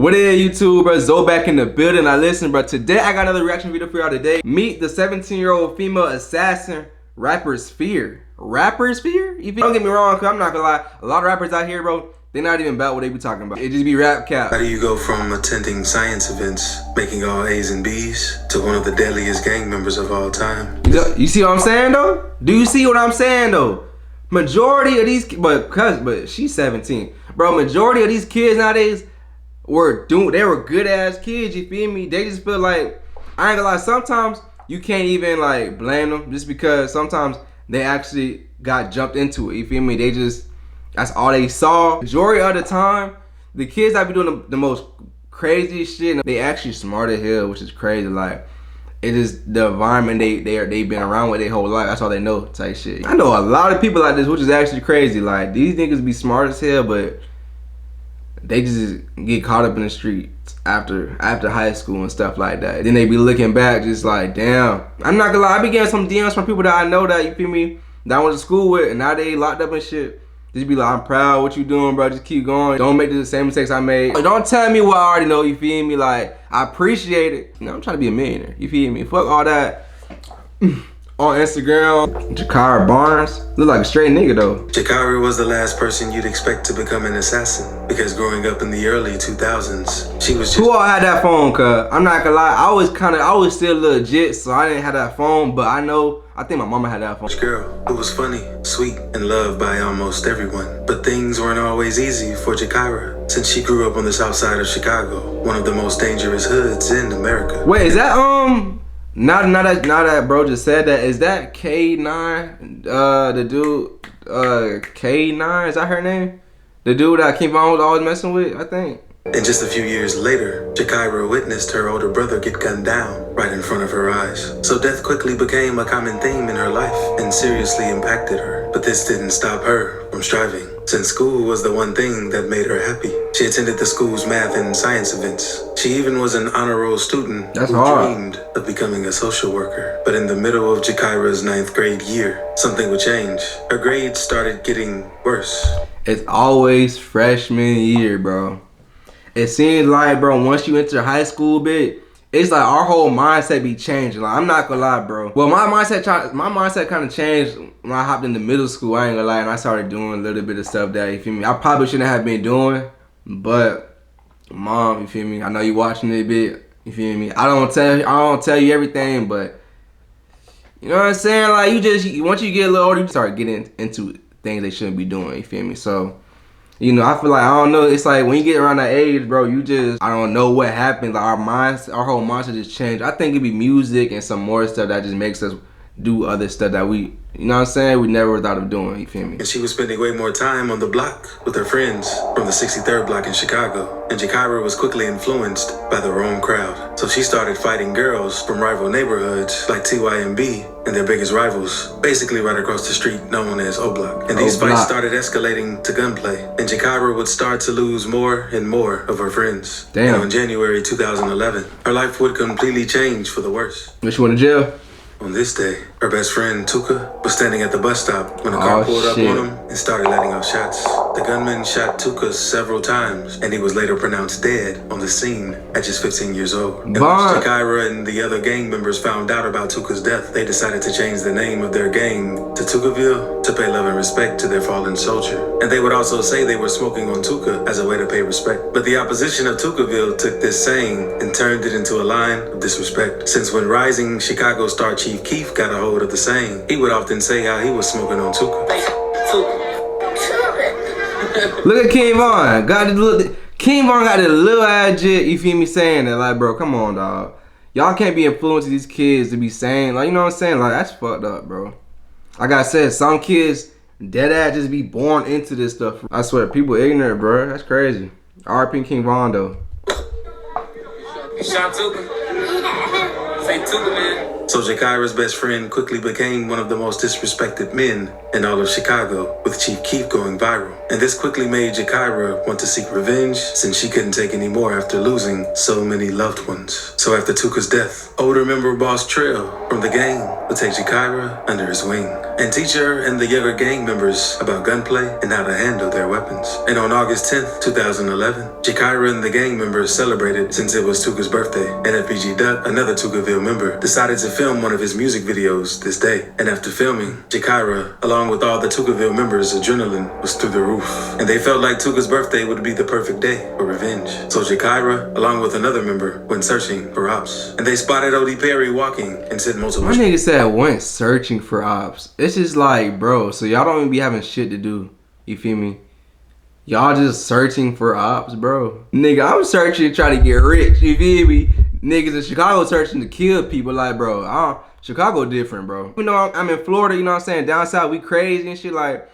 What is YouTube, bro? Zoe back in the building. Now listen, bro. Today I got another reaction video for y'all today. Meet the 17-year-old female assassin, rapper Sphere. Rapper Sphere? Don't get me wrong, cause I'm not gonna lie. A lot of rappers out here, bro, they're not even about what they be talking about. It just be rap cap. How do you go from attending science events, making all A's and B's, to one of the deadliest gang members of all time? You see what I'm saying though? Do you see what I'm saying though? Majority of these, but she's 17, bro. Majority of these kids nowadays they were good ass kids. You feel me? They just feel like, I ain't gonna lie. Sometimes you can't even like blame them just because sometimes they actually got jumped into it. You feel me? That's all they saw. Majority of the time, the kids that be doing the most crazy shit, they actually smart as hell, which is crazy. Like, it is the environment they've been around with their whole life. That's all they know type shit. I know a lot of people like this, which is actually crazy. Like, these niggas be smart as hell, but they just get caught up in the streets after high school and stuff like that. Then they be looking back just like, damn. I'm not gonna lie, I be getting some DMs from people that I know that, you feel me, that I went to school with, and now they locked up and shit. Just be like, I'm proud of what you doing, bro. Just keep going. Don't make the same mistakes I made. Don't tell me what I already know, you feel me? Like, I appreciate it. You know, I'm trying to be a millionaire, you feel me? Fuck all that. On Instagram, gakirah Barnes. Look like a straight nigga though. Gakirah was the last person you'd expect to become an assassin, because growing up in the early 2000s, she was just— Who all had that phone, cuz? I'm not gonna lie, I was still legit, so I didn't have that phone, but I think my mama had that phone. Girl who was funny, sweet, and loved by almost everyone. But things weren't always easy for Gakirah, since she grew up on the south side of Chicago, one of the most dangerous hoods in America. Wait, is that now that bro just said that, is that K9, the dude, K9, is that her name? The dude that King Von was always messing with, I think. And just a few years later, Gakirah witnessed her older brother get gunned down right in front of her eyes. So death quickly became a common theme in her life and seriously impacted her. But this didn't stop her from striving, since school was the one thing that made her happy. She attended the school's math and science events. She even was an honor roll student who dreamed of becoming a social worker. But in the middle of Gakirah's 9th grade year, something would change. Her grades started getting worse. It's always freshman year, bro. It seems like, bro, once you enter high school, it's like our whole mindset be changing. Like, I'm not gonna lie, bro. Well, my mindset kind of changed when I hopped into middle school. I ain't gonna lie, and I started doing a little bit of stuff that, you feel me, I probably shouldn't have been doing. But mom, you feel me, I know you watching it a bit. You feel me? I don't tell you everything, but you know what I'm saying. Like, once you get a little older, you start getting into things they shouldn't be doing. You feel me? So, you know, I feel like, I don't know, it's like when you get around that age, bro, I don't know what happens. Like, our whole mindset just changed. I think it'd be music and some more stuff that just makes us do other stuff that you know what I'm saying, we never thought of doing, you feel me? And she was spending way more time on the block with her friends from the 63rd block in Chicago. And Gakirah was quickly influenced by the wrong crowd. So she started fighting girls from rival neighborhoods like TYMB and their biggest rivals, basically right across the street, known as OBlock. And these fights started escalating to gunplay. And Gakirah would start to lose more and more of her friends. Damn. And in January 2011, her life would completely change for the worse. She went to jail? On this day, her best friend, Tuka, was standing at the bus stop when a car pulled up on him and started letting off shots. The gunman shot Tuka several times, and he was later pronounced dead on the scene at just 15 years old. And once Gakirah and the other gang members found out about Tuka's death, they decided to change the name of their gang to Tookaville to pay love and respect to their fallen soldier. And they would also say they were smoking on Tuka as a way to pay respect. But the opposition of Tookaville took this saying and turned it into a line of disrespect. Since when rising Chicago star Chief Keef got a hold of the saying, he would often say how he was smoking on Tuka. Look at King Von. King Von got this little ass jit, you feel me, saying that. Like, bro, come on, dog. Y'all can't be influencing these kids to be saying, like, you know what I'm saying? Like, that's fucked up, bro. Like I said, some kids dead ass just be born into this stuff. I swear, people ignorant, bro. That's crazy. R.I.P. King Von, though. You shot Tuka? Say Tuka, man. So gakirah's best friend quickly became one of the most disrespected men in all of Chicago, with Chief Keef going viral. And this quickly made gakirah want to seek revenge, since she couldn't take any more after losing so many loved ones. So after Tooka's death, older member Boss Trail from the gang would take gakirah under his wing and teach her and the younger gang members about gunplay and how to handle their weapons. And on August 10th, 2011, gakirah and the gang members celebrated since it was Tooka's birthday. And FPG Duck, another Tookaville member, decided to film one of his music videos this day. And after filming, gakirah, along with all the Tookaville members, adrenaline was through the roof. And they felt like Tooka's birthday would be the perfect day for revenge. So gakirah, along with another member, went searching for ops. And they spotted O.D. Perry walking and sent multiple... My nigga said went searching for ops. It's just like, bro, so y'all don't even be having shit to do. You feel me? Y'all just searching for ops, bro. Nigga, I'm searching to try to get rich. You feel me? Niggas in Chicago searching to kill people. Like, bro, Chicago different, bro. You know, I'm in Florida, you know what I'm saying? Down south, we crazy and shit. Like,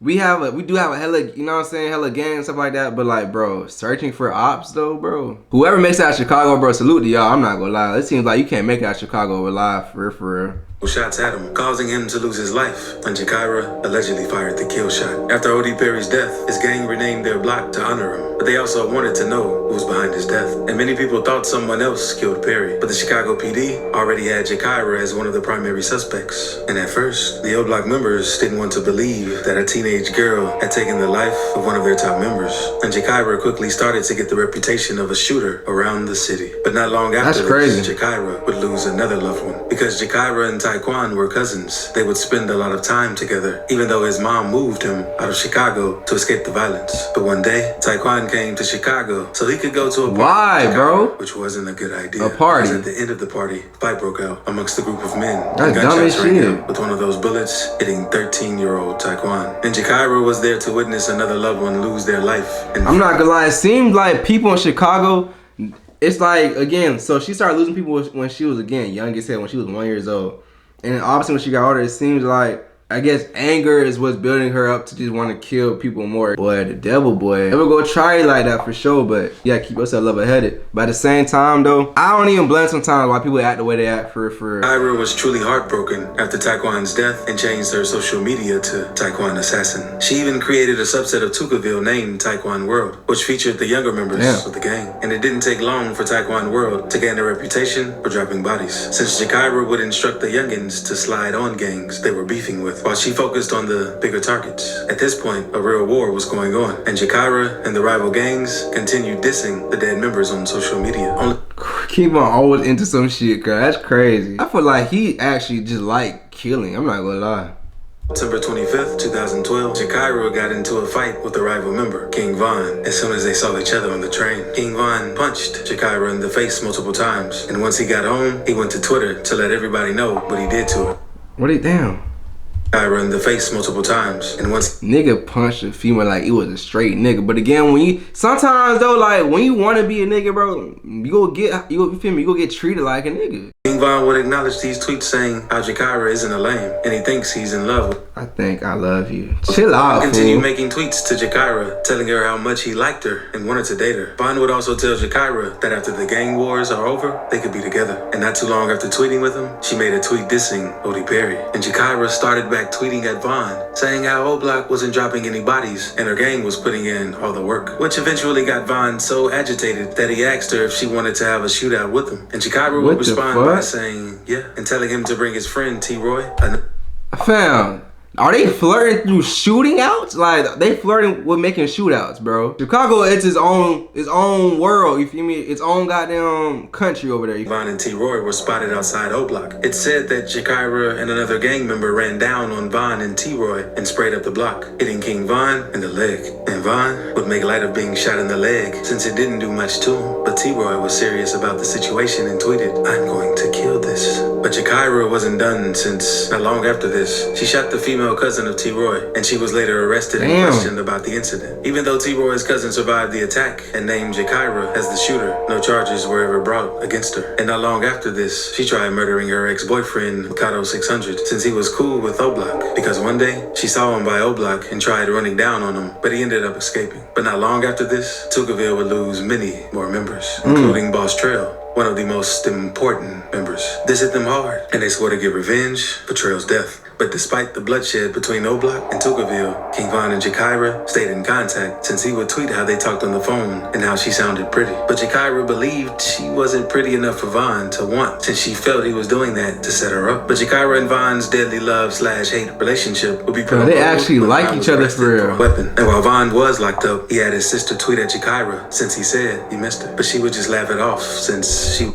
we do have a hella, you know what I'm saying, hella gang and stuff like that. But like, bro, searching for ops though, bro. Whoever makes it out of Chicago, bro, salute to y'all. I'm not gonna lie. It seems like you can't make it out of Chicago alive, for real. Shots at him, causing him to lose his life, and gakirah allegedly fired the kill shot. After O.D. Perry's death, his gang renamed their block to honor him, but they also wanted to know who was behind his death. And many people thought someone else killed Perry, but the Chicago PD already had gakirah as one of the primary suspects. And at first, the OBlock members didn't want to believe that a teenage girl had taken the life of one of their top members. And gakirah quickly started to get the reputation of a shooter around the city. But not long after this, gakirah would lose another loved one, because gakirah and Taekwon were cousins. They would spend a lot of time together, even though his mom moved him out of Chicago to escape the violence. But one day, Taekwon came to Chicago so he could go to a party. Why, bro? Which wasn't a good idea. A party. Because at the end of the party, a fight broke out amongst a group of men. That's dumb as shit. With one of those bullets hitting 13-year-old Taekwon. And gakirah was there to witness another loved one lose their life. And I'm not gonna lie, it seemed like people in Chicago, it's like, again, so she started losing people when she was, again, young as hell, when she was 1 year old. And then obviously when she got older, it seems like, I guess anger is what's building her up to just want to kill people more. Boy, the devil, boy. Never go try it like that for sure, but you gotta keep yourself level-headed. But at the same time, though, I don't even blame sometimes why people act the way they act for. gakirah was truly heartbroken after Taekwon's death and changed her social media to Taekwon Assassin. She even created a subset of Tookaville named Taekwon World, which featured the younger members of the gang. And it didn't take long for Taekwon World to gain a reputation for dropping bodies, since gakirah would instruct the youngins to slide on gangs they were beefing with, while she focused on the bigger targets. At this point, a real war was going on, and gakirah and the rival gangs continued dissing the dead members on social media. Keep on always into some shit, girl. That's crazy. I feel like he actually just like killing. I'm not gonna lie. September 25th, 2012, gakirah got into a fight with a rival member, King Von, as soon as they saw each other on the train. King Von punched gakirah in the face multiple times, and once he got home, he went to Twitter to let everybody know what he did to her. Damn. gakirah in the face multiple times, and once nigga punched a female like it was a straight nigga. But again, when you sometimes though, like when you want to be a nigga, bro, you feel me? You go get treated like a nigga. King Von would acknowledge these tweets saying how gakirah isn't a lame, and he thinks he's in love with. I think I love you. Chill out, Continue fool. making tweets to gakirah, telling her how much he liked her and wanted to date her. Von would also tell gakirah that after the gang wars are over, they could be together. And not too long after tweeting with him, she made a tweet dissing O.D. Perry. And gakirah started back tweeting at Von, saying how OBlock wasn't dropping any bodies and her gang was putting in all the work, which eventually got Von so agitated that he asked her if she wanted to have a shootout with him. And gakirah would respond by saying yeah, and telling him to bring his friend T-Roy. Fam, are they flirting through shooting outs? Like they flirting with making shootouts, bro. Chicago, it's its own world. You feel me? Its own goddamn country over there. Von and T-Roy were spotted outside OBlock. It said that gakirah and another gang member ran down on Von and T-Roy and sprayed up the block, hitting King Von in the leg. And Von would make light of being shot in the leg since it didn't do much to him. But T-Roy was serious about the situation and tweeted, "I'm going to kill this." But gakirah wasn't done, since not long after this, she shot the female cousin of T-Roy, and she was later arrested and questioned about the incident. Even though T-Roy's cousin survived the attack and named gakirah as the shooter, no charges were ever brought against her. And not long after this, she tried murdering her ex-boyfriend, Mikado 600, since he was cool with OBlock, because one day she saw him by OBlock and tried running down on him, but he ended up escaping. But not long after this, Tookaville would lose many more members, including Boss Trail. one of the most important members. This hit them hard, and they swore to get revenge for Trail's death. But despite the bloodshed between OBlock and Tookaville, King Von and gakirah stayed in contact since he would tweet how they talked on the phone and how she sounded pretty. But gakirah believed she wasn't pretty enough for Von to want, since she felt he was doing that to set her up. But gakirah and Von's deadly love/hate relationship would be put on they actually like each other for real. Weapon. And while Von was locked up, he had his sister tweet at gakirah since he said he missed her. But she would just laugh it off since she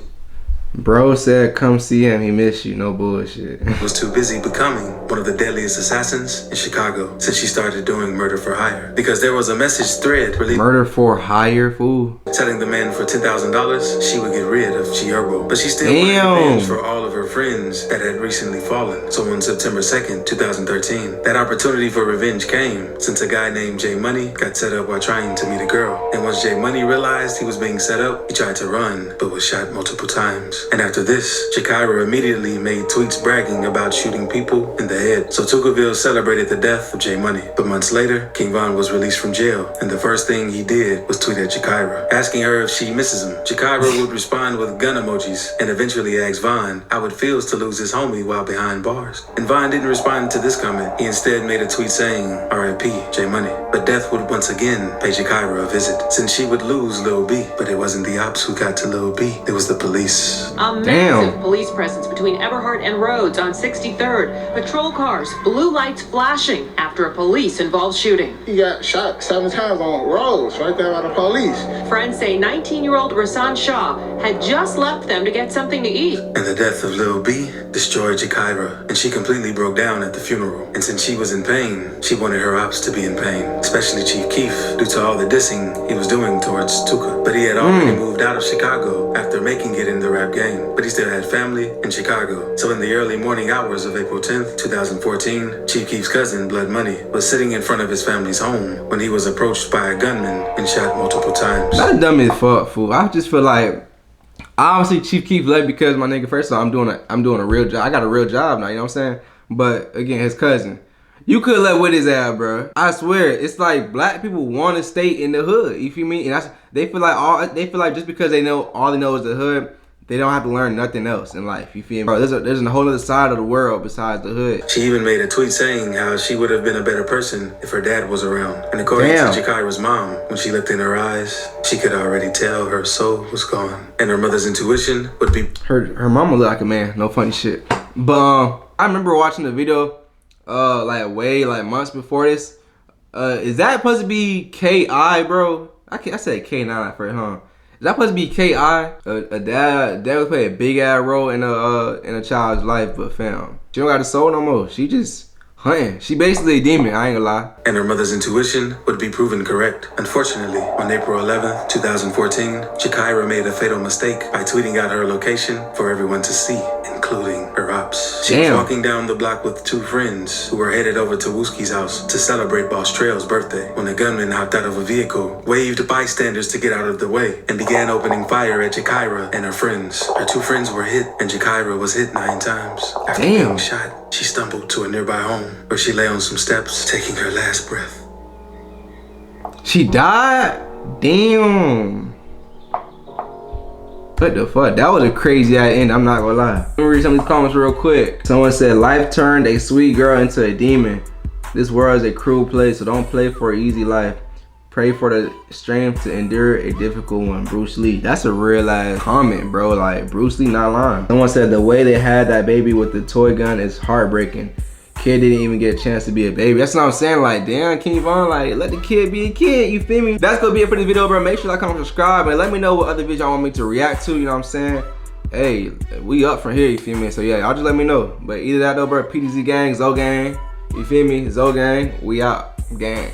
Bro said come see him, he missed you, no bullshit. was too busy becoming one of the deadliest assassins in Chicago since she started doing murder for hire. Because there was a message thread released Murder for hire, fool. telling the man for $10,000 she would get rid of Chiyobo. But she still wanted revenge for all of her friends that had recently fallen. So on September 2nd, 2013, that opportunity for revenge came since a guy named J Money got set up while trying to meet a girl. And once J Money realized he was being set up, he tried to run, but was shot multiple times. And after this, gakirah immediately made tweets bragging about shooting people in the head. So Tookaville celebrated the death of J Money. But months later, King Von was released from jail, and the first thing he did was tweet at gakirah, asking her if she misses him. Gakirah would respond with gun emojis, and eventually asked Von how it feels to lose his homie while behind bars. And Von didn't respond to this comment. He instead made a tweet saying, R.I.P. J Money. But death would once again pay gakirah a visit, since she would lose Lil B. But it wasn't the ops who got to Lil B, it was the police. Massive police presence between Everhart and Rhodes on 63rd. Patrol cars, blue lights flashing after a police-involved shooting. He got shot 7 times on Rhodes, right there by the police. Friends say 19-year-old Rasan Shah had just left them to get something to eat. And the death of Lil B destroyed gakirah, and she completely broke down at the funeral. And since she was in pain, she wanted her ops to be in pain, especially Chief Keef, due to all the dissing he was doing towards Tuka. But he had already moved out of Chicago after making it in the rap game. But he still had family in Chicago. So in the early morning hours of April 10th, 2014, Chief Keef's cousin, Blood Money, was sitting in front of his family's home when he was approached by a gunman and shot multiple times. That's dumb as fuck, fool. I just feel like, obviously Chief Keef left because my nigga, first of all, I'm doing a real job. I got a real job now, you know what I'm saying? But again, his cousin. You could let with his ass, bro. I swear, it's like black people want to stay in the hood. You feel me? And they feel like just because they know all they know is the hood, they don't have to learn nothing else in life. You feel me? Bro, there's a whole other side of the world besides the hood. She even made a tweet saying how she would have been a better person if her dad was around. And according to gakirah's mom, when she looked in her eyes, she could already tell her soul was gone. And her mother's intuition would be... Her mama look like a man. No funny shit. But I remember watching the video like months before this. Is that supposed to be K.I., bro? I said K9 at first, huh? Is that supposed to be K.I.? A dad would play a big ass role in a child's life, but fam, she don't got a soul no more. She just hunting. She basically a demon, I ain't gonna lie. And her mother's intuition would be proven correct. Unfortunately, on April 11th, 2014, gakirah made a fatal mistake by tweeting out her location for everyone to see, including her ops. She was walking down the block with 2 friends who were headed over to Wooski's house to celebrate Boss Trail's birthday when a gunman hopped out of a vehicle, waved bystanders to get out of the way, and began opening fire at gakirah and her friends. Her 2 friends were hit, and gakirah was hit 9 times. After being shot, she stumbled to a nearby home where she lay on some steps, taking her last breath. She died? Damn. What the fuck? That was a crazy ass end, I'm not gonna lie. Let me read some of these comments real quick. Someone said, life turned a sweet girl into a demon. This world is a cruel place, so don't play for an easy life. Pray for the strength to endure a difficult one. Bruce Lee. That's a real ass comment, bro. Like, Bruce Lee not lying. Someone said, the way they had that baby with the toy gun is heartbreaking. Kid didn't even get a chance to be a baby. That's what I'm saying. Like, damn, King Von, like, let the kid be a kid. You feel me? That's gonna be it for this video, bro. Make sure to like, comment, subscribe, and let me know what other videos y'all want me to react to. You know what I'm saying? Hey, we up from here. You feel me? So yeah, y'all just let me know. But either that though, bro. PTZ gang, Zoe gang. You feel me? Zoe gang. We out, gang.